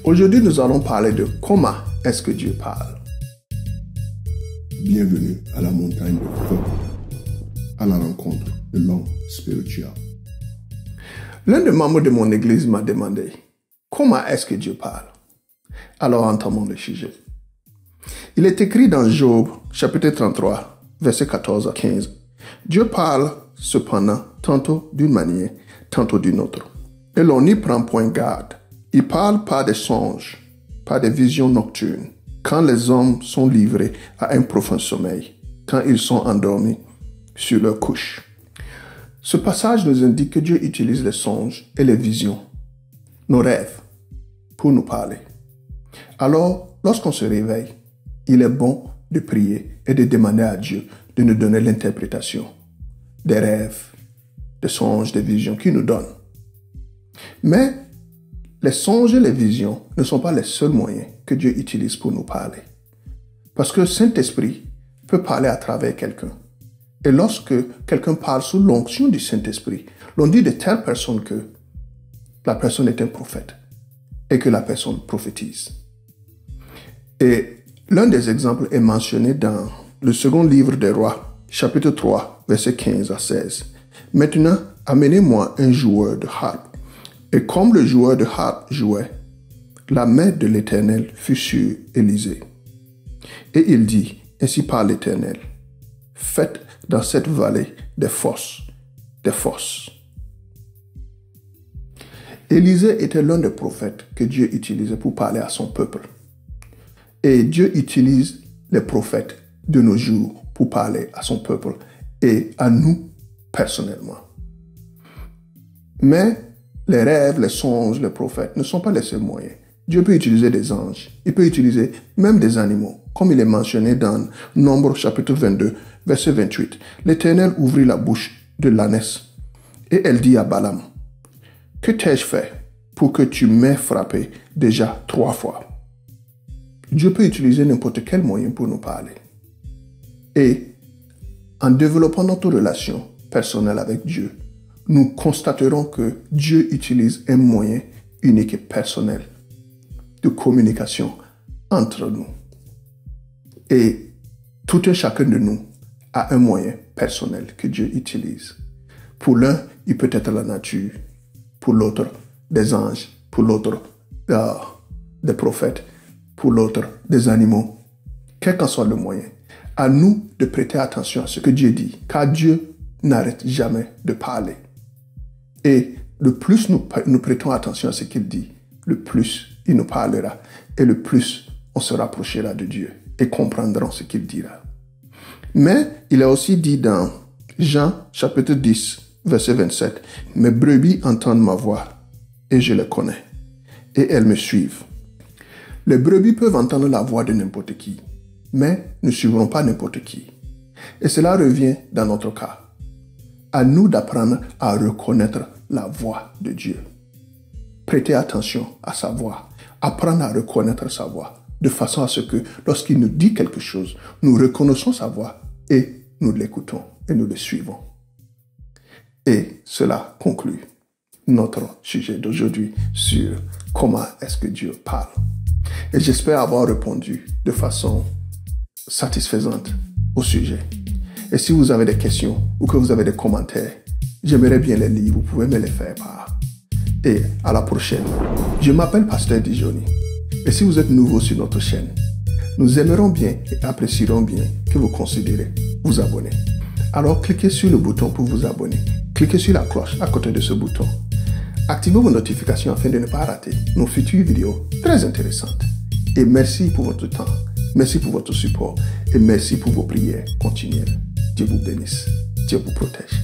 Aujourd'hui, nous allons parler de comment est-ce que Dieu parle. Bienvenue à la montagne de feu, à la rencontre de l'homme spirituel. L'un des membres de mon église m'a demandé comment est-ce que Dieu parle. Alors entamons le sujet. Il est écrit dans Job, chapitre 33, versets 14 à 15. Dieu parle cependant tantôt d'une manière, tantôt d'une autre. Et l'on n'y prend point garde. Il parle par des songes, par des visions nocturnes, quand les hommes sont livrés à un profond sommeil, quand ils sont endormis sur leur couche. Ce passage nous indique que Dieu utilise les songes et les visions, nos rêves, pour nous parler. Alors, lorsqu'on se réveille, il est bon de prier et de demander à Dieu de nous donner l'interprétation des rêves, des songes, des visions qu'il nous donne. Mais les songes et les visions ne sont pas les seuls moyens que Dieu utilise pour nous parler. Parce que le Saint-Esprit peut parler à travers quelqu'un. Et lorsque quelqu'un parle sous l'onction du Saint-Esprit, l'on dit de telle personne que la personne est un prophète et que la personne prophétise. Et l'un des exemples est mentionné dans le second livre des Rois, chapitre 3, versets 15 à 16. Maintenant, amenez-moi un joueur de harpe. Et comme le joueur de harpe jouait, la main de l'Éternel fut sur Élisée. Et il dit, ainsi parle l'Éternel, faites dans cette vallée des fosses. Élisée était l'un des prophètes que Dieu utilisait pour parler à son peuple. Et Dieu utilise les prophètes de nos jours pour parler à son peuple et à nous personnellement. Mais les rêves, les songes, les prophètes ne sont pas les seuls moyens. Dieu peut utiliser des anges. Il peut utiliser même des animaux. Comme il est mentionné dans Nombre chapitre 22, verset 28. L'Éternel ouvrit la bouche de l'ânesse et elle dit à Balaam, « Que t'ai-je fait pour que tu m'aies frappé déjà 3 fois ?» Dieu peut utiliser n'importe quel moyen pour nous parler. Et en développant notre relation personnelle avec Dieu, nous constaterons que Dieu utilise un moyen unique et personnel de communication entre nous. Et tout un chacun de nous a un moyen personnel que Dieu utilise. Pour l'un, il peut être la nature. Pour l'autre, des anges. Pour l'autre, des prophètes. Pour l'autre, des animaux. Quel qu'en soit le moyen, à nous de prêter attention à ce que Dieu dit, car Dieu n'arrête jamais de parler. Et le plus nous prêtons attention à ce qu'il dit, le plus il nous parlera et le plus on se rapprochera de Dieu et comprendrons ce qu'il dira. Mais il est aussi dit dans Jean chapitre 10, verset 27, « Mes brebis entendent ma voix et je les connais et elles me suivent. » Les brebis peuvent entendre la voix de n'importe qui, mais ne suivront pas n'importe qui. Et cela revient dans notre cas. À nous d'apprendre à reconnaître la voix de Dieu. Prêter attention à sa voix. Apprendre à reconnaître sa voix. De façon à ce que lorsqu'il nous dit quelque chose, nous reconnaissons sa voix et nous l'écoutons et nous le suivons. Et cela conclut notre sujet d'aujourd'hui sur comment est-ce que Dieu parle. Et j'espère avoir répondu de façon satisfaisante au sujet. Et si vous avez des questions ou que vous avez des commentaires, j'aimerais bien les lire, vous pouvez me les faire part. Et à la prochaine. Je m'appelle Pasteur Dijoni. Et si vous êtes nouveau sur notre chaîne, nous aimerons bien et apprécierons bien que vous considérez vous abonner. Alors cliquez sur le bouton pour vous abonner. Cliquez sur la cloche à côté de ce bouton. Activez vos notifications afin de ne pas rater nos futures vidéos très intéressantes. Et merci pour votre temps, merci pour votre support et merci pour vos prières continuelles. Dieu vous bénisse, Dieu vous protège.